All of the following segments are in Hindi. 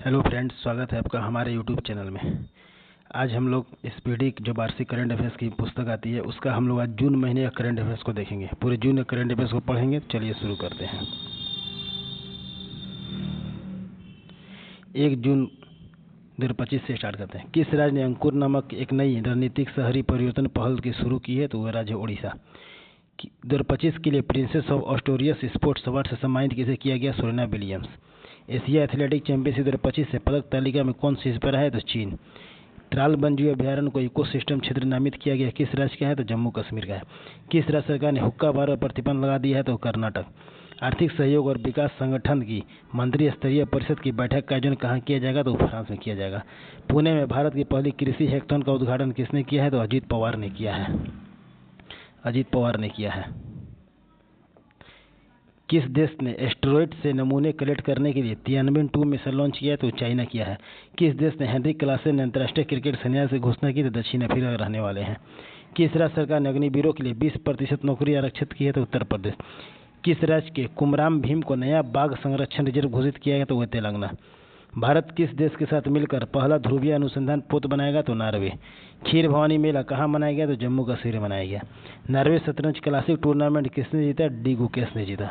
हेलो फ्रेंड्स, स्वागत है आपका हमारे यूट्यूब चैनल में। आज हम लोग स्पीडी जो वार्षिक करंट अफेयर्स की पुस्तक आती है उसका हम लोग आज जून महीने का करंट अफेयर्स को देखेंगे। पूरे जून के करंट अफेयर्स को पढ़ेंगे। चलिए शुरू करते हैं। 1 जून 2025 से स्टार्ट करते हैं। किस राज्य ने अंकुर नामक एक नई रणनीतिक शहरी परिवर्तन पहल की शुरू की है? तो वह राज्य उड़ीसा। 2025 के लिए प्रिंसेस ऑफ ऑस्ट्रेलियस स्पोर्ट्स अवार्ड से सम्मानित किसे किया गया? Serena Williams. Asia athletic championship 2025 से पदक तालिका में कौन शीर्ष पर है? तो चीन। त्राल वन्यजीव अभ्यारण्य को इकोसिस्टम क्षेत्र नामित किया गया, किस राज्य का है? तो जम्मू कश्मीर का है। किस राज्य सरकार ने हुक्का बार पर प्रतिबंध लगा दिया है? तो कर्नाटक। आर्थिक सहयोग और विकास संगठन की मंत्री स्तरीय परिषद की बैठक का आयोजन कहाँ किया जाएगा? तो फ्रांस में किया जाएगा। पुणे में भारत की पहली कृषि हैकाथॉन का उद्घाटन किसने किया है? तो अजीत पवार ने किया है। अजीत पवार ने किया है। किस देश ने एस्टेरॉयड से नमूने कलेक्ट करने के लिए तियानवें-2 मिशन लॉन्च किया है? तो चाइना किया है। किस देश ने हेनरिक क्लासेन ने अंतर्राष्ट्रीय क्रिकेट संन्यास की घोषणा की? तो दक्षिण अफ्रीका रहने वाले हैं। किस राज्य सरकार ने अग्निवीरों के लिए 20% नौकरी आरक्षित की है? तो उत्तर प्रदेश। किस राज्य के कुमराम भीम को नया बाघ संरक्षण रिजर्व घोषित किया गया? तो वह तेलंगाना। भारत किस देश के साथ मिलकर पहला ध्रुवीय अनुसंधान पोत बनाएगा? तो नॉर्वे। खीर भवानी मेला कहाँ मनाया गया? तो जम्मू कश्मीर में मनाया गया। नॉर्वे शतरंज क्लासिक टूर्नामेंट किसने जीता? डी गुकेश ने जीता।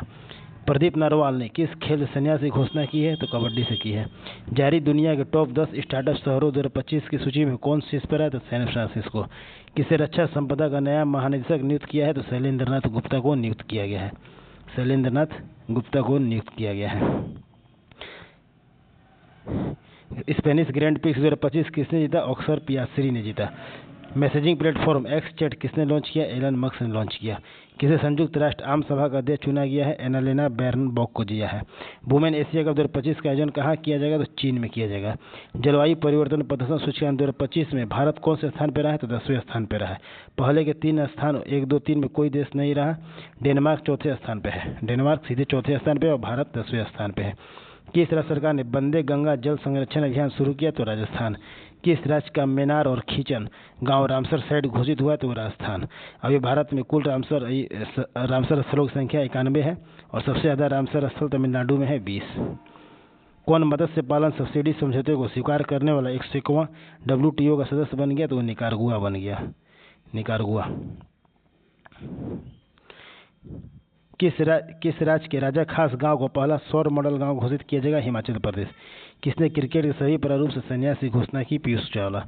प्रदीप नरवाल ने किस खेल से संन्यास की घोषणा की है? तो कबड्डी से की है। जारी दुनिया के टॉप 10 स्टार्टअप शहरों 2025 की सूची में कौन शीर्ष पर है? तो सैन फ्रांसिस्को। किसे रक्षा संपदा का नया महानिदेशक नियुक्त किया है? तो शैलेंद्रनाथ गुप्ता को नियुक्त किया गया है। शैलेंद्रनाथ गुप्ता को नियुक्त किया गया है। स्पेनिश ग्रैंड प्रिक्स 2025 किसने जीता? ऑक्सर पियास्त्री ने जीता। मैसेजिंग प्लेटफॉर्म एक्स चैट किसने लॉन्च किया? एलन मस्क ने लॉन्च किया। किसे संयुक्त राष्ट्र आम सभा का अध्यक्ष चुना गया है? एनालेना बैरनबॉक को दिया है। वुमेन एशिया कप 2025 का आयोजन कहाँ किया जाएगा? तो चीन में किया जाएगा। जलवायु परिवर्तन प्रदर्शन सूचकांक 2025 में भारत कौन से स्थान पर रहा है? तो 10वें स्थान पर रहा है। पहले के 3 स्थान 1, 2, 3 में कोई देश नहीं रहा। डेनमार्क चौथे स्थान पर है। डेनमार्क सीधे चौथे स्थान पर और भारत 10वें स्थान पर है। किस राज्य सरकार ने वंदे गंगा जल संरक्षण अभियान शुरू किया? तो राजस्थान। किस राज्य का मेनार और खींचन गांव रामसर साइट घोषित हुआ? तो राजस्थान। अभी भारत में कुल रामसर स्थलों की संख्या 91 है और सबसे ज़्यादा रामसर स्थल तमिलनाडु में है 20। कौन मत्स्य पालन सब्सिडी समझौते को स्वीकार करने वाला 101वां WTO का सदस्य बन गया? तो वो निकारागुआ बन गया। निकारागुआ। किस राज्य के राजा खास गांव को पहला सौर मॉडल गांव घोषित किया जाएगा? हिमाचल प्रदेश। किसने क्रिकेट के सभी प्रारूप से संन्यास की घोषणा की? पीयूष चावला।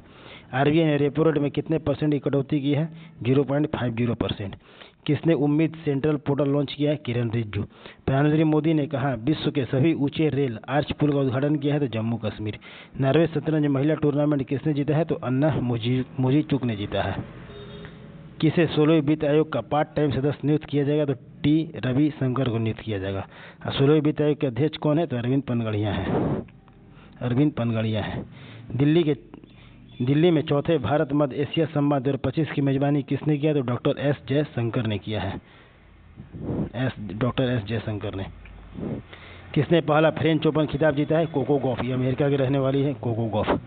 आरबीआई ने रेपो रेट में कितने % की कटौती की है? 0.50%। किसने उम्मीद सेंट्रल पोर्टल लॉन्च किया है? किरण रिजिजू। प्रधानमंत्री मोदी ने कहा विश्व के सभी ऊंचे रेल आर्च पुल का उद्घाटन किया है? तो जम्मू कश्मीर। नॉर्वे शतरंज महिला टूर्नामेंट किसने जीता है? तो अन्ना मुजीचुक ने जीता है। किसे 16वें वित्त आयोग का पार्ट टाइम सदस्य नियुक्त किया जाएगा? तो टी रविशंकर को नियुक्त किया जाएगा। 16वें वित्त आयोग के अध्यक्ष कौन है? तो अरविंद पनगड़िया हैं। अरविंद पनगड़िया है। दिल्ली में चौथे भारत मध्य एशिया संवाद 2025 की मेजबानी किसने किया? तो डॉक्टर एस जयशंकर ने किया है। डॉक्टर एस जयशंकर ने। किसने पहला फ्रेंच ओपन खिताब जीता है? Coco Gauff. ये अमेरिका की रहने वाली है कोको गॉफ।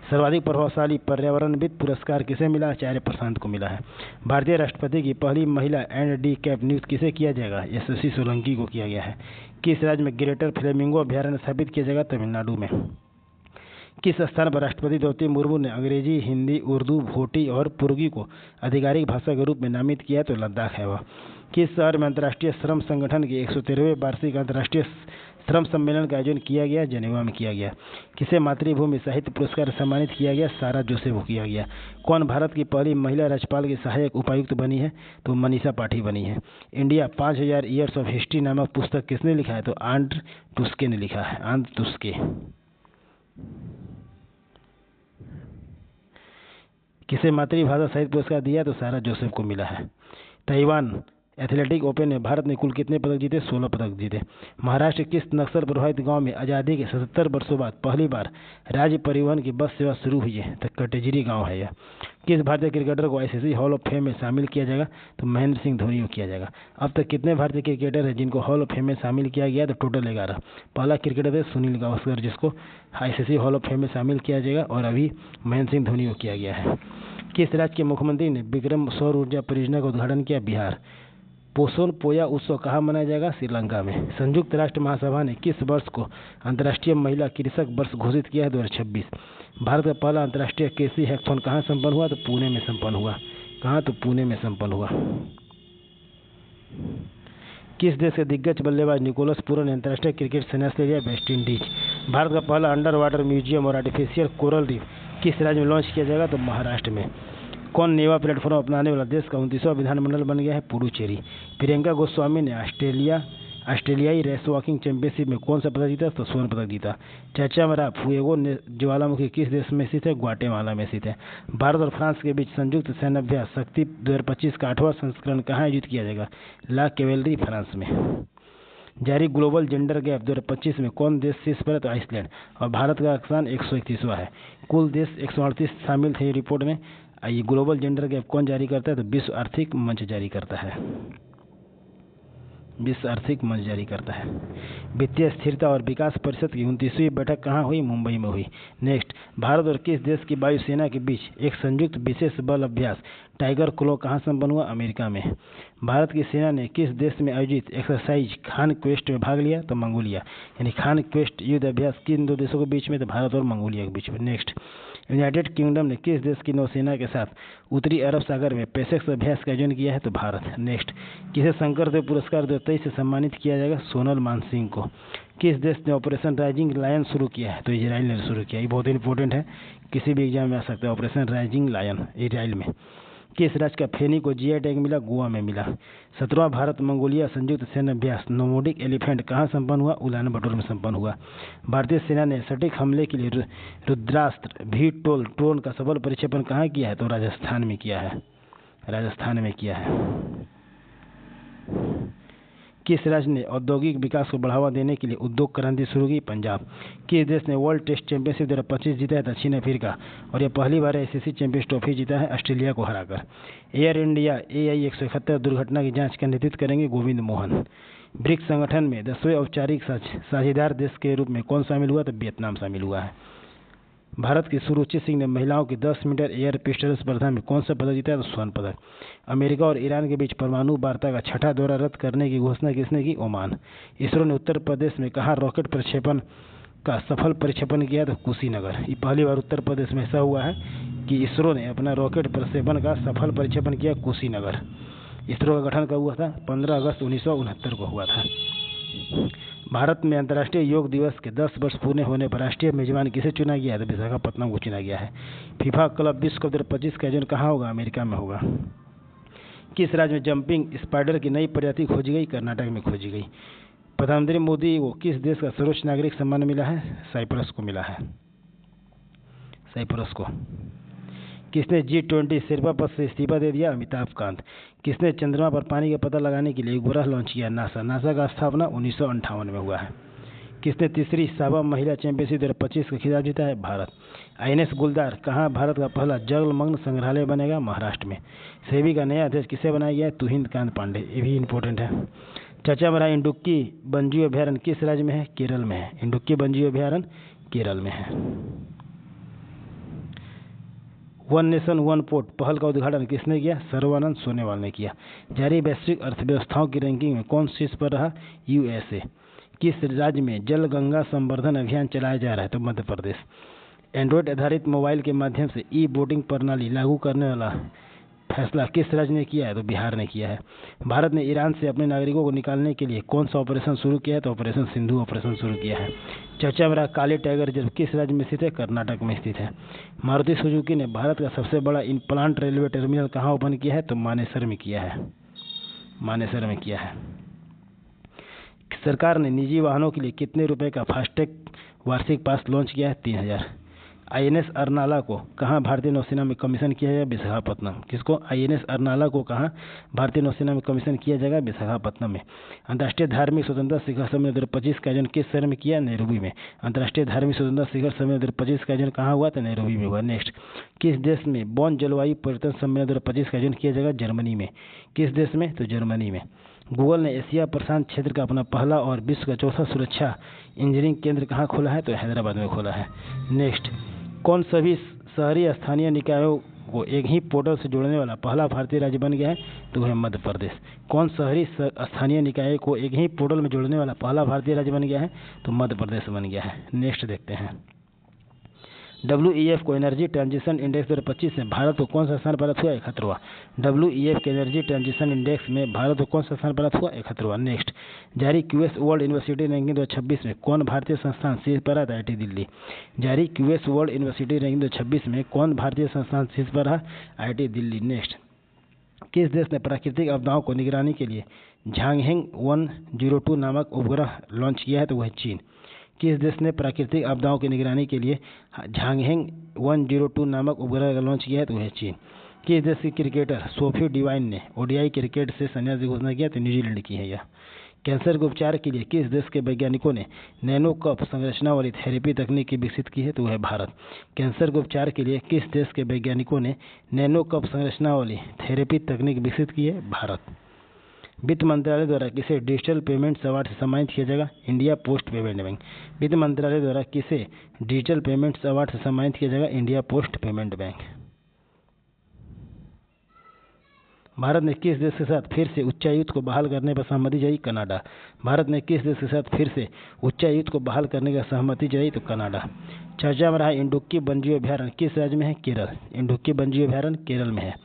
सर्वाधिक प्रभावशाली पर्यावरणविद पुरस्कार किसे मिला? आचार्य प्रशांत को मिला है। भारतीय राष्ट्रपति की पहली महिला एंड कैप नियुक्त किसे किया जाएगा? यशस्वी सोलंकी को किया गया है। किस राज्य में ग्रेटर फ्लेमिंगो अभ्यारण्य स्थापित किया जाएगा? तमिलनाडु में। किस स्थान पर राष्ट्रपति द्रौपदी मुर्मू ने अंग्रेजी, हिंदी, उर्दू, भोटी और पुर्गी को आधिकारिक भाषा के रूप में नामित किया? तो लद्दाख है वह। किस शहर में अंतर्राष्ट्रीय श्रम संगठन के 113वें वार्षिक अंतर्राष्ट्रीय श्रम सम्मेलन का आयोजन किया गया? जेनेवा में किया गया। किसे मातृभूमि साहित्य पुरस्कार से सम्मानित किया गया? सारा जोसेफ को किया गया। कौन भारत की पहली महिला राज्यपाल की सहायक उपायुक्त बनी है? तो मनीषा पाठी बनी है। इंडिया 5000 ईयर्स ऑफ हिस्ट्री नामक पुस्तक किसने लिखा है? तो आंद्र टुस्के ने लिखा है। आंद्र टुस्के। किसे मातृभाषा साहित्य पुरस्कार दिया? तो सारा जोसेफ को मिला है। ताइवान एथलेटिक ओपन में भारत ने कुल कितने पदक जीते? 16 पदक जीते। महाराष्ट्र किस नक्सल प्रभावित गांव में आज़ादी के 77 वर्षों बाद पहली बार राज्य परिवहन की बस सेवा शुरू हुई है? तो कटेजरी गांव है यह। किस भारतीय क्रिकेटर को आईसीसी हॉल ऑफ फेम में शामिल किया जाएगा? तो महेंद्र सिंह धोनी को किया जाएगा। अब तक कितने भारतीय क्रिकेटर हैं जिनको हॉल ऑफ फेम में शामिल किया गया? तो टोटल 11। पहला क्रिकेटर है सुनील गावस्कर जिसको आईसीसी हॉल ऑफ फेम में शामिल किया जाएगा और अभी महेंद्र सिंह धोनी को किया गया है। किस राज्य के मुख्यमंत्री ने विक्रम सौर ऊर्जा परियोजना का उद्घाटन किया? बिहार। पोषण पोया उत्सव कहाँ मनाया जाएगा? श्रीलंका में। संयुक्त राष्ट्र महासभा ने किस वर्ष को अंतर्राष्ट्रीय महिला कृषक वर्ष घोषित किया है? 2026। भारत का पहला अंतर्राष्ट्रीय कृषि हैकाथॉन कहाँ संपन्न हुआ? तो पुणे में संपन्न हुआ। कहाँ? तो पुणे में संपन्न हुआ। किस देश के दिग्गज बल्लेबाज निकोलस पूरन ने अंतर्राष्ट्रीय क्रिकेट संन्यास ले लिया? West Indies. भारत का पहला अंडर वाटर म्यूजियम और आर्टिफिशियल कोरल रीफ किस राज्य में लॉन्च किया जाएगा? तो महाराष्ट्र में। कौन नेवा प्लेटफॉर्म अपनाने वाला देश का 29वां विधानमंडल बन गया है? पुडुचेरी। प्रियंका गोस्वामी ने ऑस्ट्रेलियाई रेस वॉकिंग चैंपियनशिप में कौन सा पदक जीता? तो स्वर्ण पदक जीता। चाचा मरा फुएगो ज्वालामुखी किस देश में स्थित है? ग्वाटेमाला में स्थित है। भारत और फ्रांस के बीच संयुक्त सैन्याभ्यास शक्ति 2025 का 8वां संस्करण कहाँ आयोजित किया जाएगा? ला कैवेलरी, फ्रांस में। जारी ग्लोबल जेंडर गैप 2025 में कौन देश शीर्ष पर है? तो आइसलैंड। और भारत का स्थान 131वां है। कुल देश 138 शामिल थे रिपोर्ट में। ये ग्लोबल जेंडर गैप कौन जारी करता है? तो विश्व आर्थिक मंच जारी करता है। विश्व आर्थिक मंच जारी करता है। वित्तीय स्थिरता और विकास परिषद की 29वीं बैठक कहाँ हुई? मुंबई में हुई। नेक्स्ट, भारत और किस देश की वायुसेना के बीच एक संयुक्त विशेष बल अभ्यास टाइगर क्लो कहाँ संपन्न हुआ? अमेरिका में। भारत की सेना ने किस देश में आयोजित एक्सरसाइज खान क्वेस्ट में भाग लिया? तो मंगोलिया। यानी खान क्वेस्ट युद्ध अभ्यास किन दो देशों के बीच में? तो भारत और मंगोलिया के बीच में। नेक्स्ट, यूनाइटेड किंगडम ने किस देश की नौसेना के साथ उत्तरी अरब सागर में पेसेक्स अभ्यास का आयोजन किया है? तो भारत। नेक्स्ट, किसे शंकरदेव पुरस्कार 2023 से सम्मानित किया जाएगा? सोनल मानसिंह को। किस देश ने ऑपरेशन राइजिंग लायन शुरू किया है? तो इजराइल ने शुरू किया। ये बहुत इंपॉर्टेंट है, किसी भी एग्जाम में आ सकता है। ऑपरेशन राइजिंग लायन इजराइल में। किस राज्य का फेनी को जीआई टैग मिला? गोवा में मिला। 17वां भारत मंगोलिया संयुक्त सैन्य अभ्यास नोमोडिक एलिफेंट कहाँ संपन्न हुआ? उलान बटोर में संपन्न हुआ। भारतीय सेना ने सटीक हमले के लिए रुद्रास्त्र भी-12 ड्रोन का सफल प्रक्षेपण कहाँ किया है? तो राजस्थान में किया है। राजस्थान में किया है। किस राज्य ने औद्योगिक विकास को बढ़ावा देने के लिए उद्योग क्रांति शुरू की? पंजाब। किस देश ने वर्ल्ड टेस्ट चैंपियनशिप 2025 जीता है? दक्षिण अफ्रीका। और यह पहली बार आईसीसी चैंपियंस ट्रॉफी जीता है ऑस्ट्रेलिया को हराकर। एयर इंडिया AI 171 दुर्घटना की जांच का नेतृत्व करेंगे गोविंद मोहन। ब्रिक्स संगठन में 10वें औपचारिक साझेदार देश के रूप में कौन शामिल हुआ? तो वियतनाम शामिल हुआ है। भारत की सुरुचि सिंह ने महिलाओं की 10 मीटर एयर पिस्टल स्पर्धा में कौन सा पदक जीता है? तो स्वर्ण पदक। अमेरिका और ईरान के बीच परमाणु वार्ता का 6ठा दौरा रद्द करने की घोषणा किसने की? ओमान। इसरो ने उत्तर प्रदेश में कहाँ रॉकेट प्रक्षेपण का सफल प्रक्षेपण किया? तो कुशीनगर। ये पहली बार उत्तर प्रदेश में ऐसा हुआ है कि इसरो ने अपना रॉकेट प्रक्षेपण का सफल प्रक्षेपण किया कुशीनगर। इसरो का गठन कब हुआ था? 15 अगस्त 1969 को हुआ था। भारत में अंतर्राष्ट्रीय योग दिवस के 10 वर्ष पूरे होने पर राष्ट्रीय मेजबान किसे चुना गया है? तो विशाखापत्तनम को चुना गया है। फीफा क्लब विश्व कप 2025 का आयोजन कहाँ होगा? अमेरिका में होगा। किस राज्य में जंपिंग स्पाइडर की नई प्रजाति खोजी गई? कर्नाटक में खोजी गई। प्रधानमंत्री मोदी को किस देश का सर्वोच्च नागरिक सम्मान मिला है? साइप्रस को मिला है। साइप्रस को। किसने G20 शेरपा पद से इस्तीफा दे दिया? अमिताभ कांत। किसने चंद्रमा पर पानी का पता लगाने के लिए उपग्रह लॉन्च किया? नासा। नासा का स्थापना 1958 में हुआ है। किसने तीसरी साबा महिला चैंपियनशिप 2025 का खिताब जीता है? भारत। INS गुलदार कहाँ भारत का पहला जलमग्न संग्रहालय बनेगा? महाराष्ट्र में। सेबी का नया अध्यक्ष किसे बनाया गया है? तुहिन कांत पांडे। ये भी इंपॉर्टेंट है। चाचा मरा इंडुक्की वन्यजीव अभ्यारण्य किस राज्य में है? केरल में है। इंडुक्की वन्यजीव अभ्यारण्य केरल में है। वन नेशन वन पोर्ट पहल का उद्घाटन किसने किया? सर्बानंद सोनोवाल ने किया। जारी वैश्विक अर्थव्यवस्थाओं की रैंकिंग में कौन शीर्ष पर रहा? USA। किस राज्य में जल गंगा संवर्धन अभियान चलाया जा रहा है? तो मध्य प्रदेश। एंड्रॉयड आधारित मोबाइल के माध्यम से ई-वोटिंग प्रणाली लागू करने वाला फैसला किस राज्य ने किया है? तो बिहार ने किया है। भारत ने ईरान से अपने नागरिकों को निकालने के लिए कौन सा ऑपरेशन शुरू किया है? तो ऑपरेशन सिंधु ऑपरेशन शुरू किया है। चर्चा में रहा काली टाइगर रिजर्व किस राज्य में स्थित है? कर्नाटक में स्थित है। मारुति सुजुकी ने भारत का सबसे बड़ा इम्प्लांट रेलवे टर्मिनल कहाँ ओपन किया है? तो मानेसर में किया है। मानेसर में किया है। सरकार ने निजी वाहनों के लिए कितने रुपए का फास्टैग वार्षिक पास लॉन्च किया है? 3000। INS अरनाला को कहाँ भारतीय नौसेना में कमीशन किया जाएगा? विशाखापत्तनम। किसको? INS अरनाला को कहाँ भारतीय नौसेना में कमीशन किया जाएगा? विशाखापत्तनम में। अंतर्राष्ट्रीय धार्मिक स्वतंत्रता शिखर सम्मेलन 2025 का आयोजन किस शहर में किया? नैरोबी में। अंतर्राष्ट्रीय धार्मिक स्वतंत्रता शिखर सम्मेलन 2025 का आयोजन कहाँ हुआ? तो नैरोबी में हुआ। नेक्स्ट, किस देश में बॉन जलवायु परिवर्तन सम्मेलन 2025 का आयोजन किया जाएगा? जर्मनी में। किस देश में? तो जर्मनी में। गूगल ने एशिया प्रशांत क्षेत्र का अपना पहला और विश्व का चौथा सुरक्षा इंजीनियरिंग केंद्र कहाँ खोला है? तो हैदराबाद में खोला है। नेक्स्ट, कौन सभी शहरी स्थानीय निकायों को एक ही पोर्टल से जोड़ने वाला पहला भारतीय राज्य बन गया है? तो वह है मध्य प्रदेश। कौन शहरी स्थानीय निकाय को एक ही पोर्टल में जोड़ने वाला पहला भारतीय राज्य बन गया है? तो मध्य प्रदेश बन गया है। नेक्स्ट देखते हैं, WEF को एनर्जी ट्रांजिशन इंडेक्स 2025 में भारत को कौन सा स्थान प्राप्त हुआ? 71वां। WEF के एनर्जी ट्रांजिशन इंडेक्स में भारत को कौन सा स्थान प्राप्त हुआ? 71वां। नेक्स्ट, जारी QS वर्ल्ड यूनिवर्सिटी रैंकिंग 2026 में कौन भारतीय संस्थान शीर्ष पर रहा? IIT दिल्ली। जारी QS वर्ल्ड यूनिवर्सिटी रैंकिंग 2026 में कौन भारतीय संस्थान शीर्ष पर रहा? IIT दिल्ली। नेक्स्ट, किस देश ने प्राकृतिक आपदाओं को निगरानी के लिए झांगहेंग 102 नामक उपग्रह लॉन्च किया है? तो वह चीन। किस देश ने प्राकृतिक आपदाओं की निगरानी के लिए झांगहेंग 102 नामक उपग्रह लॉन्च किया है? तो वह चीन। किस देश की क्रिकेटर सोफी डिवाइन ने ODI क्रिकेट से संन्यास की घोषणा किया? तो न्यूजीलैंड की है यह। कैंसर के उपचार के लिए किस देश के वैज्ञानिकों ने नैनो कप संरचना वाली थेरेपी तकनीक विकसित की है? तो वह है भारत। कैंसर के उपचार के लिए किस देश के वैज्ञानिकों ने नैनो कप संरचना वाली थेरेपी तकनीक विकसित की है? भारत। वित्त मंत्रालय द्वारा किसे डिजिटल पेमेंट्स अवार्ड से सम्मानित किया जाएगा? India post payment bank. वित्त मंत्रालय द्वारा किसे डिजिटल पेमेंट्स अवार्ड से सम्मानित किया जाएगा? India post payment bank. Bharat ने किस देश के साथ फिर से उच्चायुक्त को बहाल करने पर सहमति जताई? कनाडा। भारत ने किस देश के साथ फिर से उच्चायुक्त को बहाल करने का सहमति जताई? तो कनाडा। चर्चा में रहा इंडुक्की वन्यजीव अभयारण्य किस राज्य में है? केरल। इंडुक्की वन्यजीव अभयारण्य केरल में है।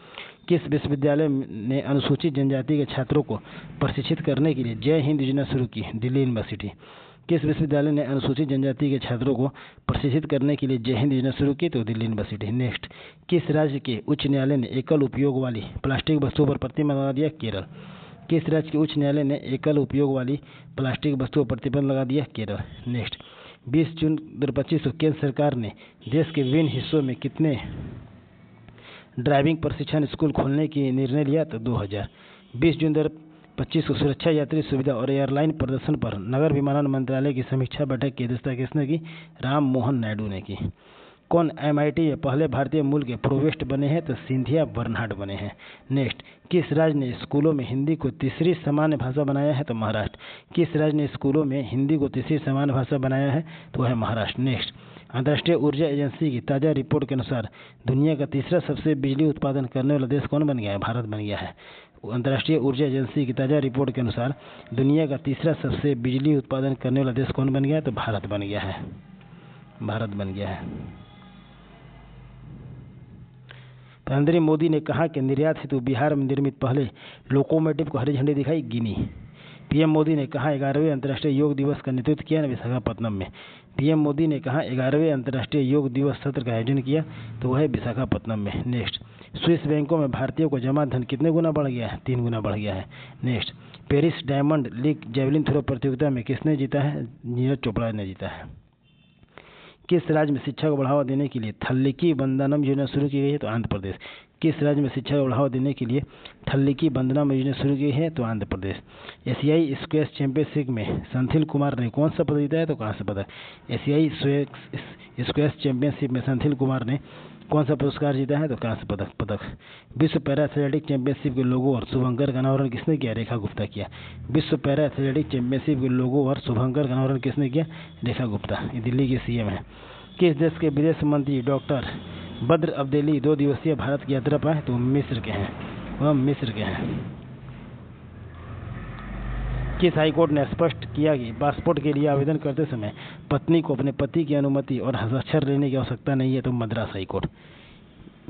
किस विश्वविद्यालय ने अनुसूचित जनजाति के छात्रों को प्रशिक्षित करने के लिए जय हिंद योजना शुरू की? दिल्ली यूनिवर्सिटी। किस विश्वविद्यालय ने अनुसूचित जनजाति के छात्रों को प्रशिक्षित करने के लिए जय हिंद योजना शुरू की? तो दिल्ली यूनिवर्सिटी। नेक्स्ट, किस राज्य के उच्च न्यायालय ने एकल उपयोग वाली प्लास्टिक वस्तुओं पर प्रतिबंध लगा दिया? केरल। किस राज्य के उच्च न्यायालय ने एकल उपयोग वाली प्लास्टिक वस्तुओं पर प्रतिबंध लगा दिया? केरल। नेक्स्ट, 20 जून 2025 को केंद्र सरकार ने देश के विभिन्न हिस्सों में कितने ड्राइविंग प्रशिक्षण स्कूल खोलने की निर्णय लिया? तो 2000। 20 जून 2025 को सुरक्षा, यात्री सुविधा और एयरलाइन प्रदर्शन पर नगर विमानन मंत्रालय की समीक्षा बैठक की अध्यक्षता किसने की? राम मोहन नायडू ने की। कौन MIT में पहले भारतीय मूल के प्रोवेस्ट बने हैं? तो सिंधिया बर्नार्ड बने हैं। नेक्स्ट, किस राज्य ने स्कूलों में हिंदी को तीसरी सामान्य भाषा बनाया है? तो महाराष्ट्र। किस राज्य ने स्कूलों में हिंदी को तीसरी सामान्य भाषा बनाया है? तो वह है महाराष्ट्र। नेक्स्ट, अंतर्राष्ट्रीय ऊर्जा एजेंसी की ताज़ा रिपोर्ट के अनुसार दुनिया का तीसरा सबसे बिजली उत्पादन करने वाला देश कौन बन गया है? भारत बन गया है। अंतर्राष्ट्रीय ऊर्जा एजेंसी की ताज़ा रिपोर्ट के अनुसार दुनिया का तीसरा सबसे बिजली उत्पादन करने वाला देश कौन बन गया है? तो भारत बन गया है। भारत बन गया है। प्रधानमंत्री मोदी ने कहा कि निर्यात हेतु बिहार में निर्मित पहले लोकोमोटिव को हरी झंडी दिखाई? गिनी। PM मोदी ने कहा 11वें अंतर्राष्ट्रीय योग दिवस का नेतृत्व किया विशाखापत्तनम में। PM मोदी ने कहा 11वें अंतर्राष्ट्रीय योग दिवस सत्र का आयोजन किया? तो वह है विशाखापत्तनम में। नेक्स्ट, स्विस बैंकों में भारतीयों को जमा धन कितने गुना बढ़ गया है? 3 गुना बढ़ गया है। Next, Paris Diamond League javelin throw प्रतियोगिता में किसने जीता है? नीरज चोपड़ा ने जीता है। किस राज्य में शिक्षा को बढ़ावा देने के लिए थल्लिकी वंदनम योजना शुरू की गई है? तो आंध्र प्रदेश। किस राज्य में शिक्षा को बढ़ावा देने के लिए थल्लिकी वंदनम योजना शुरू की गई है? तो आंध्र प्रदेश। एशियाई स्क्वैश चैंपियनशिप में संथिल कुमार ने कौन सा पदक जीता है? तो कहाँ से पदक? एशियाई स्क्वैश चैंपियनशिप में संथिल कुमार ने कौन सा पुरस्कार जीता है? तो कहाँ से पदक? विश्व पैरा एथलेटिक चैंपियनशिप के लोगो और शुभंकर का अनावरण किसने किया? रेखा गुप्ता किया। विश्व पैरा एथलेटिक चैंपियनशिप के लोगो और शुभंकर का अनावरण किसने किया? रेखा गुप्ता। ये दिल्ली के CM है। किस देश के विदेश मंत्री डॉक्टर बद्र अब्देली 2 दिवसीय भारत की यात्रा पर? तो मिस्र के हैं। वह मिस्र के हैं। किस हाईकोर्ट ने स्पष्ट किया कि पासपोर्ट के लिए आवेदन करते समय पत्नी को अपने पति की अनुमति और हस्ताक्षर लेने की आवश्यकता नहीं है? तो Madras high court.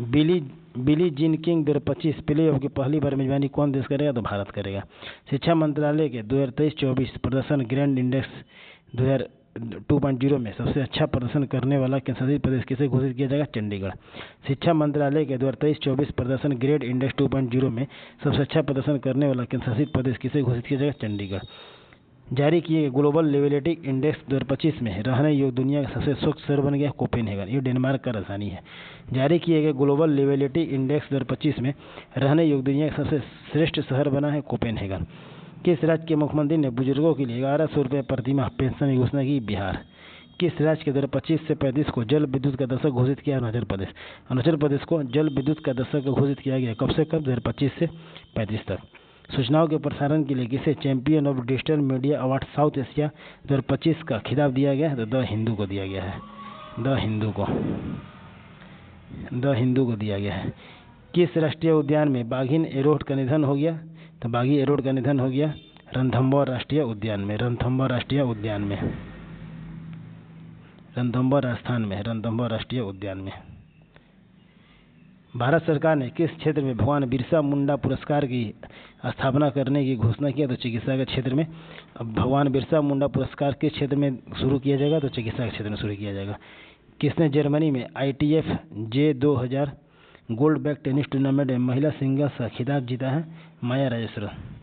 Billie Jean King 2025 play of की पहली बार मेजबानी कौन देश करेगा? तो भारत करेगा। शिक्षा मंत्रालय के 2023-24 प्रदर्शन ग्रैंड इंडेक्स 2.0 में सबसे अच्छा प्रदर्शन करने वाला केंद्रशासित प्रदेश किसे घोषित किया जाएगा? चंडीगढ़। शिक्षा मंत्रालय के 2023-24 प्रदर्शन ग्रेड इंडेक्स 2.0 में सबसे अच्छा प्रदर्शन करने वाला केंद्रशासित प्रदेश किसे घोषित किया जाएगा? चंडीगढ़। जारी किए गए ग्लोबल लेबिलिटी इंडेक्स 2025 में रहने योग्य दुनिया का सबसे स्वच्छ शहर बन गया कोपेनहेगन। ये डेनमार्क का राजधानी है। जारी किए गए ग्लोबल लेबिलिटी इंडेक्स 2025 में रहने योग्य दुनिया का सबसे श्रेष्ठ शहर बना है कोपेनहेगन। किस राज्य के मुख्यमंत्री ने बुजुर्गों के लिए 1100 रुपये प्रतिमाह पेंशन की घोषणा की? बिहार। किस राज्य के 2025 से 35 को जल विद्युत का दशक घोषित किया? अरुणाचल प्रदेश। अरुणाचल प्रदेश को जल विद्युत का दशक घोषित किया गया। कब से कब? 2025 से 35 तक। सूचनाओं के प्रसारण के लिए किसे champion of digital media award south Asia 2025 का खिताब दिया गया है? तो द हिंदू को दिया गया है। द हिंदू को। द हिंदू को दिया गया है। किस राष्ट्रीय उद्यान में बाघिन एरोड का निधन हो गया? तो बाघी एरोड का निधन हो गया रणथंभौर राष्ट्रीय उद्यान में। रणथंभौर राष्ट्रीय उद्यान में, रणथंभौर राजस्थान में, रणथंभौर राष्ट्रीय उद्यान में। भारत सरकार ने किस क्षेत्र में भगवान बिरसा मुंडा पुरस्कार की स्थापना करने की घोषणा किया? तो चिकित्सा के क्षेत्र में। अब भगवान बिरसा मुंडा पुरस्कार किस क्षेत्र में शुरू किया जाएगा? तो चिकित्सा के क्षेत्र में शुरू किया जाएगा। किसने जर्मनी में ITF J2000 gold bag tennis tournament में महिला सिंगल्स का खिताब जीता है? माया राजेश्वरन।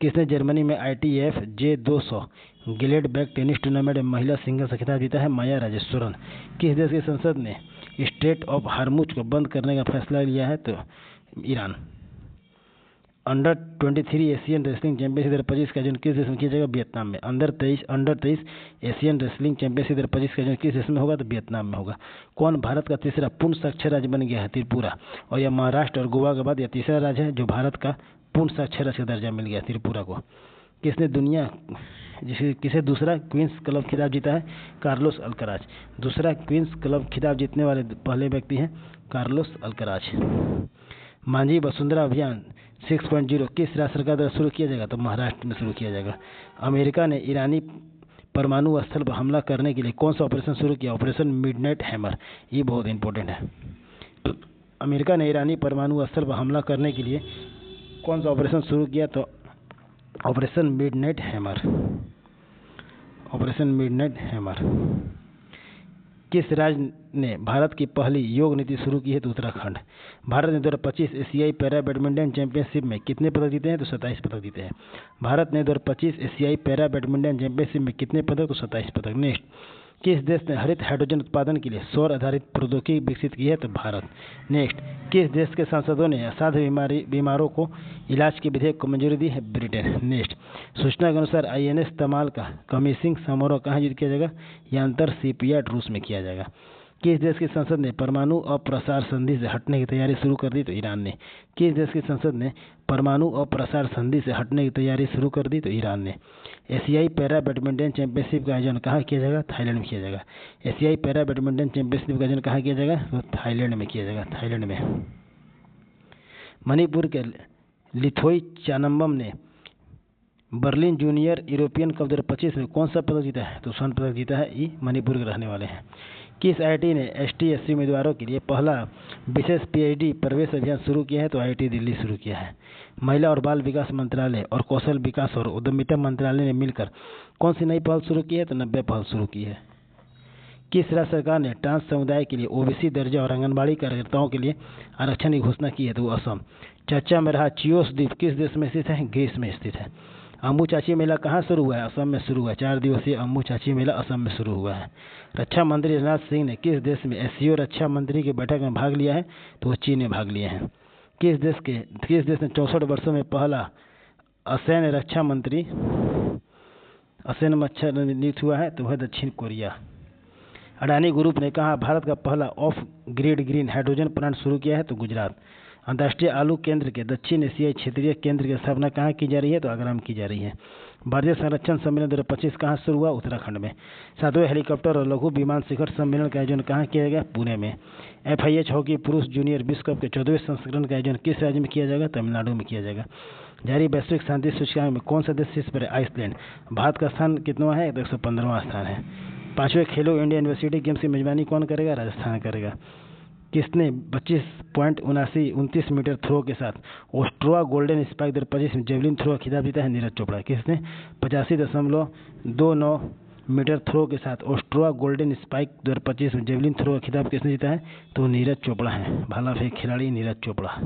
किसने जर्मनी में ITF J200 गिलेड बैग टेनिस टूर्नामेंट में महिला सिंगल्स का खिताब जीता है? माया राजेश्वरन। किस देश की संसद ने स्ट्रेट ऑफ हार्मुज को बंद करने का फैसला लिया है? तो Iran. Under 23 Asian wrestling championship 2025 का आयोजन किस देश में किया जाएगा? वियतनाम में। अंडर 23 एशियन रेसलिंग चैंपियनशिप 2025 का आयोजन किस देश में होगा? तो वियतनाम में होगा। कौन भारत का तीसरा पूर्ण साक्षर राज्य बन गया है? त्रिपुरा। और यह महाराष्ट्र और गोवा के बाद यह तीसरा राज्य है जो भारत का पूर्ण साक्षर राज्य का दर्जा मिल गया त्रिपुरा को। किसे दूसरा क्वींस क्लब खिताब जीता है? Carlos Alcaraz. दूसरा क्वींस क्लब खिताब जीतने वाले पहले व्यक्ति हैं कार्लोस अल्कराज। मांझी वसुंधरा अभियान 6.0 किस राज्य सरकार द्वारा शुरू किया जाएगा? तो महाराष्ट्र में शुरू किया जाएगा। अमेरिका ने ईरानी परमाणु स्थल पर हमला करने के लिए कौन सा ऑपरेशन शुरू किया? Operation midnight hammer. ये बहुत इंपॉर्टेंट है। अमेरिका ने ईरानी परमाणु स्थल पर हमला करने के लिए कौन सा ऑपरेशन शुरू किया? तो operation midnight hammer. Operation midnight hammer. किस राज्य ने भारत की पहली योग नीति शुरू की है? तो उत्तराखंड। भारत ने 2025 एशियाई पैरा बैडमिंटन चैंपियनशिप में कितने पदक जीते हैं? तो 27 पदक जीते हैं। भारत ने 2025 एशियाई पैरा बैडमिंटन चैंपियनशिप में कितने पदक? तो 27 पदक। नेक्स्ट, किस देश ने हरित हाइड्रोजन उत्पादन के लिए सौर आधारित प्रौद्योगिकी विकसित की है? तो भारत। नेक्स्ट, किस देश के सांसदों ने असाध्य बीमारों को इलाज के विधेयक को मंजूरी दी है? ब्रिटेन। नेक्स्ट, सूचना के अनुसार INS तमाल का कमीशिंग समारोह कहाँ आयोजित किया जाएगा? यांतर शिपयार्ड रूस में किया जाएगा। किस देश की संसद ने परमाणु अप्रसार संधि से हटने की तैयारी शुरू कर दी? तो ईरान ने। किस देश की संसद ने परमाणु अप्रसार संधि से हटने की तैयारी शुरू कर दी? तो ईरान ने। एशियाई पैरा बैडमिंटन चैंपियनशिप का आयोजन कहाँ किया जाएगा? थाईलैंड में किया जाएगा। एशियाई पैरा बैडमिंटन चैंपियनशिप का आयोजन कहाँ किया जाएगा? तो थाईलैंड में किया जाएगा। थाईलैंड में। मणिपुर के लिथोई चानम्बम ने बर्लिन जूनियर यूरोपियन कप 2025 में कौन सा पदक जीता है? तो स्वर्ण पदक जीता है। ये मणिपुर के रहने वाले हैं। किस IIT ने ST/SC उम्मीदवारों के लिए पहला विशेष PhD प्रवेश अभियान शुरू किया है? तो IIT दिल्ली शुरू किया है। महिला और बाल विकास मंत्रालय और कौशल विकास और उद्यमिता मंत्रालय ने मिलकर कौन सी नई पहल शुरू की है? तो 90 पहल शुरू की है। किस राज्य सरकार ने ट्रांस समुदाय के लिए OBC दर्जा और आंगनबाड़ी कार्यकर्ताओं के लिए आरक्षण की घोषणा की है? तो असम। चर्चा में रहा चियोस द्वीप किस देश में स्थित है? ग्रीस में स्थित है। अम्बु चाची मेला कहाँ शुरू हुआ है? असम में शुरू हुआ है। 4 दिवसीय अम्बु चाची मेला असम में शुरू हुआ है। रक्षा मंत्री राजनाथ सिंह ने किस देश में SCO रक्षा मंत्री की बैठक में भाग लिया है? तो वो चीन में भाग लिए हैं। किस देश ने 64 वर्षों में पहला असैन्य रक्षा मंत्री नियुक्त हुआ है? तो वह दक्षिण कोरिया। अडानी ग्रुप ने कहा भारत का पहला of grid green hydrogen plant शुरू किया है? तो गुजरात। अंतर्राष्ट्रीय आलू केंद्र के दक्षिण एशियाई क्षेत्रीय केंद्र की स्थापना कहाँ की जा रही है? तो आगरा में की जा रही है। भारतीय संरक्षण सम्मेलन 2025 कहाँ शुरू हुआ? उत्तराखंड में। 7वें हेलीकॉप्टर और लघु विमान शिखर सम्मेलन का आयोजन कहाँ किया गया? पुणे में। FIH हॉकी पुरुष जूनियर विश्व कप के 14वें संस्करण का आयोजन किस राज्य में किया जाएगा? तमिलनाडु में किया जाएगा। जारी वैश्विक शांति सूचकांक में कौन सा देश शीर्ष पर है? आइसलैंड। भारत का स्थान कितना है? 115वां स्थान है। 5वें खेलो इंडिया यूनिवर्सिटी गेम्स की मेजबानी कौन करेगा? राजस्थान करेगा। किसने 25.29 मीटर थ्रो के साथ ऑस्ट्रोआ गोल्डन स्पाइक 2025 में जेवलिन थ्रो का खिताब जीता है? नीरज चोपड़ा। किसने 85.29 मीटर थ्रो के साथ ऑस्ट्रोआ गोल्डन स्पाइक 2025 में जेवलिन थ्रो का खिताब किसने जीता है? तो नीरज चोपड़ा है। भाला फेंक खिलाड़ी नीरज चोपड़ा।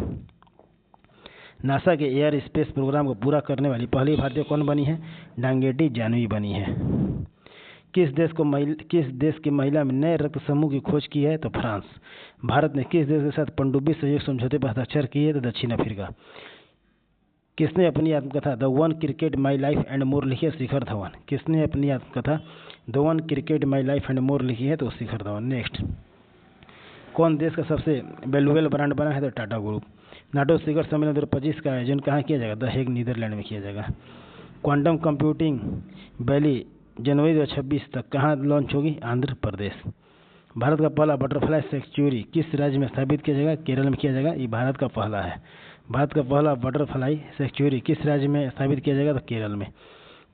नासा के एयर स्पेस प्रोग्राम को पूरा करने वाली पहली भारतीय कौन बनी है? डांगेटी जानवी बनी है। किस देश की महिला में नए रक्त समूह की खोज की है? तो फ्रांस। भारत ने किस देश के साथ पनडुब्बी सहयोग समझौते पर हस्ताक्षर किए है? तो दक्षिण अफ्रीका। किसने अपनी आत्मकथा the one cricket my life and more लिखी है? शिखर धवन। किसने अपनी आत्मकथा the one cricket my life and more लिखी है? तो शिखर धवन। नेक्स्ट, कौन देश का सबसे वैल्यूएबल ब्रांड बना है? तो टाटा ग्रुप। नाटो शिखर सम्मेलन 2025 का आयोजन कहाँ किया जाएगा? द हेग नीदरलैंड में किया जाएगा। क्वांटम कंप्यूटिंग वैली जनवरी 2026 तक कहाँ लॉन्च होगी? आंध्र प्रदेश। भारत का पहला बटरफ्लाई सेंचुरी किस राज्य में स्थापित किया जाएगा? केरल में किया जाएगा। ये भारत का पहला है। भारत का पहला बटरफ्लाई सेंचुरी किस राज्य में स्थापित किया जाएगा? तो केरल में।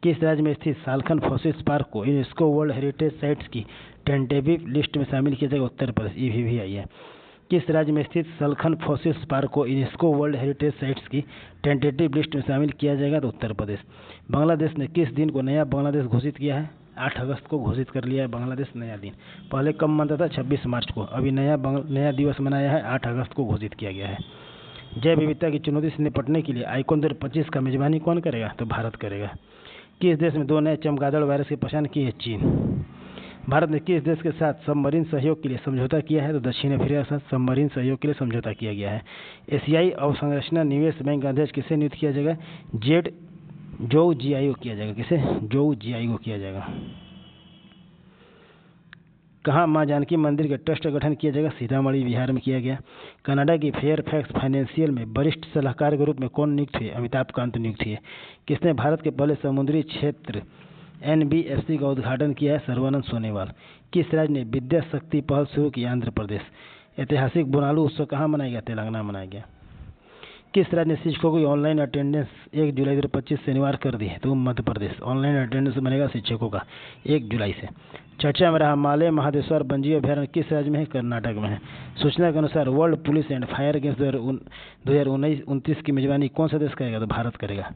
किस राज्य में स्थित सालखन फॉसिल्स पार्क को यूनेस्को वर्ल्ड हेरिटेज साइट्स की टेंटेटिव लिस्ट में शामिल किया जाएगा? उत्तर प्रदेश। ये भी आई है। किस राज्य में स्थित सलखन फॉसिल्स पार्क को यूनेस्को वर्ल्ड हेरिटेज साइट्स की टेंटेटिव लिस्ट में शामिल किया जाएगा? तो उत्तर प्रदेश। बांग्लादेश ने किस दिन को नया बांग्लादेश घोषित किया है? 8 अगस्त को घोषित कर लिया है बांग्लादेश नया दिन। पहले कब मानता था? 26 मार्च को। अभी नया दिवस मनाया है, 8 अगस्त को घोषित किया गया है। जैव विविधता की चुनौती से निपटने के लिए आईकॉन 2025 का मेजबानी कौन करेगा? तो भारत करेगा। किस देश में 2 नए चमगादड़ वायरस की पहचान की है? चीन। भारत ने किस देश के साथ सबमरीन सहयोग के लिए समझौता किया है? तो दक्षिण अफ्रीका के साथ सबमरीन सहयोग के लिए समझौता किया गया है। एशियाई अवसंरचना निवेश बैंक का अध्यक्ष किसे नियुक्त किया जाएगा? जोउ जियाई को किया जाएगा। किसे? जोउ जियाई को किया जाएगा। कहाँ मां जानकी मंदिर के ट्रस्ट का गठन किया जाएगा? सीतामढ़ी बिहार में किया गया। कनाडा की फेयरफैक्स फाइनेंशियल में वरिष्ठ सलाहकार के रूप में कौन नियुक्त हुए? अमिताभ कांत नियुक्त हुए। किसने भारत के पहले समुद्री क्षेत्र NBFC का उद्घाटन किया है? सर्बानंद सोनोवाल। किस राज्य ने विद्या शक्ति पहल शुरू की? आंध्र प्रदेश। ऐतिहासिक बोनालू उत्सव कहाँ मनाया गया? तेलंगाना मनाया गया। किस राज्य ने शिक्षकों की ऑनलाइन अटेंडेंस 1 जुलाई 2025 से अनिवार्य कर दी है? तो मध्य प्रदेश। ऑनलाइन अटेंडेंस बनेगा शिक्षकों का 1 जुलाई से। चर्चा में रहा माले महादेश्वर वन्यजीव अभयारण्य किस राज्य में है? कर्नाटक में है। सूचना के अनुसार world police and fire games 2029 की मेजबानी कौन सा देश करेगा? तो भारत करेगा।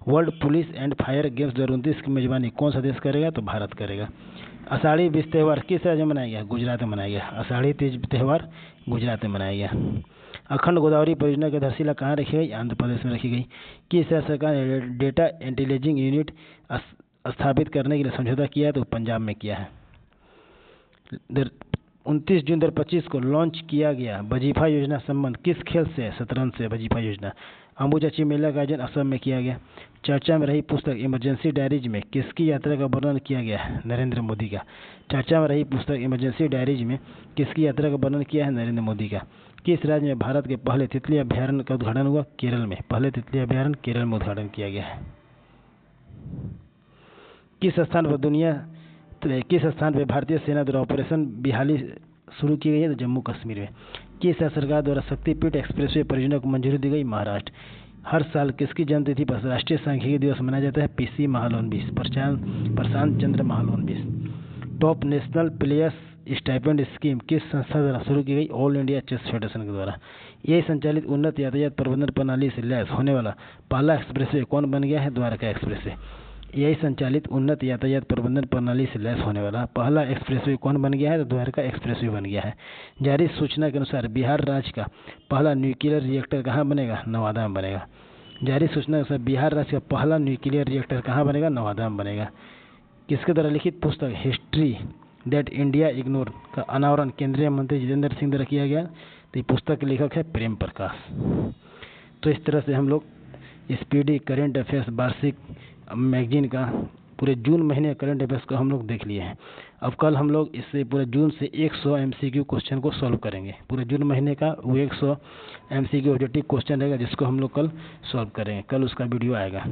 World police and fire games 2029 की मेजबानी कौन सा देश करेगा? तो भारत करेगा। आषाढ़ी बीज त्यौहार किस राज्य में मनाया गया? गुजरात में मनाया गया। आषाढ़ी तीज त्यौहार गुजरात में मनाया गया। अखंड गोदावरी परियोजना की आधारशिला कहाँ रखी गई? आंध्र प्रदेश में रखी गई। किस राज्य सरकार ने डेटा इंटेलिजेंस यूनिट स्थापित करने के लिए समझौता किया है? तो पंजाब में किया है। 29 जून 2025 को लॉन्च किया गया वजीफा योजना संबंध किस खेल से? शतरंज से वजीफा योजना। अंबुजाची मेला का आयोजन असम में किया गया। चर्चा में रही पुस्तक इमरजेंसी डायरीज में किसकी यात्रा का वर्णन किया गया है? नरेंद्र मोदी का। चर्चा में रही पुस्तक इमरजेंसी डायरीज में किसकी यात्रा का वर्णन किया है? नरेंद्र मोदी का। किस राज्य में भारत के पहले तितली अभयारण्य का उद्घाटन हुआ? केरल में। पहले तितली अभयारण्य केरल में उद्घाटन किया गया है। किस स्थान पर भारतीय सेना द्वारा ऑपरेशन बिहाली शुरू की गई है? तो जम्मू कश्मीर में। किस राज्य सरकार द्वारा शक्तिपीठ एक्सप्रेसवे परियोजना को मंजूरी दी गई? महाराष्ट्र। हर साल किसकी जन्मतिथि पर राष्ट्रीय सांख्यिकी दिवस मनाया जाता है? PC Mahalanobis, Prashanta Chandra Mahalanobis. Top national players stipend scheme किस संस्था द्वारा शुरू की गई? ऑल इंडिया चेस फेडरेशन के द्वारा। यही संचालित उन्नत यातायात प्रबंधन प्रणाली से लैस होने वाला पहला एक्सप्रेसवे कौन बन गया है? द्वारका एक्सप्रेसवे। यही संचालित उन्नत यातायात प्रबंधन प्रणाली से लैस होने वाला पहला एक्सप्रेसवे कौन बन गया है? तो द्वारका एक्सप्रेसवे बन गया है। जारी सूचना के अनुसार बिहार राज्य का पहला न्यूक्लियर रिएक्टर कहाँ बनेगा? नवादा में बनेगा। जारी सूचना के अनुसार बिहार राज्य का पहला न्यूक्लियर रिएक्टर कहाँ बनेगा? नवादा में बनेगा। किसके द्वारा लिखित पुस्तक हिस्ट्री दैट इंडिया इग्नोर का अनावरण केंद्रीय मंत्री जितेंद्र सिंह द्वारा किया गया? तो ये पुस्तक के लेखक है प्रेम प्रकाश। तो इस तरह से हम लोग स्पीडी करंट अफेयर्स वार्षिक मैगजीन का पूरे जून महीने करंट अफेयर्स को हम लोग देख लिए हैं। अब कल हम लोग इससे पूरे जून से 100 MCQ क्वेश्चन को सॉल्व करेंगे। पूरे जून महीने का वो 100 MCQ ऑब्जेक्टिव क्वेश्चन रहेगा जिसको हम लोग कल सॉल्व करेंगे। कल उसका वीडियो आएगा।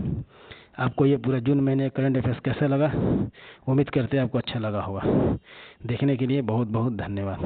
आपको ये पूरा जून महीने करंट अफेयर्स कैसा लगा? उम्मीद करते हैं आपको अच्छा लगा होगा। देखने के लिए बहुत बहुत धन्यवाद।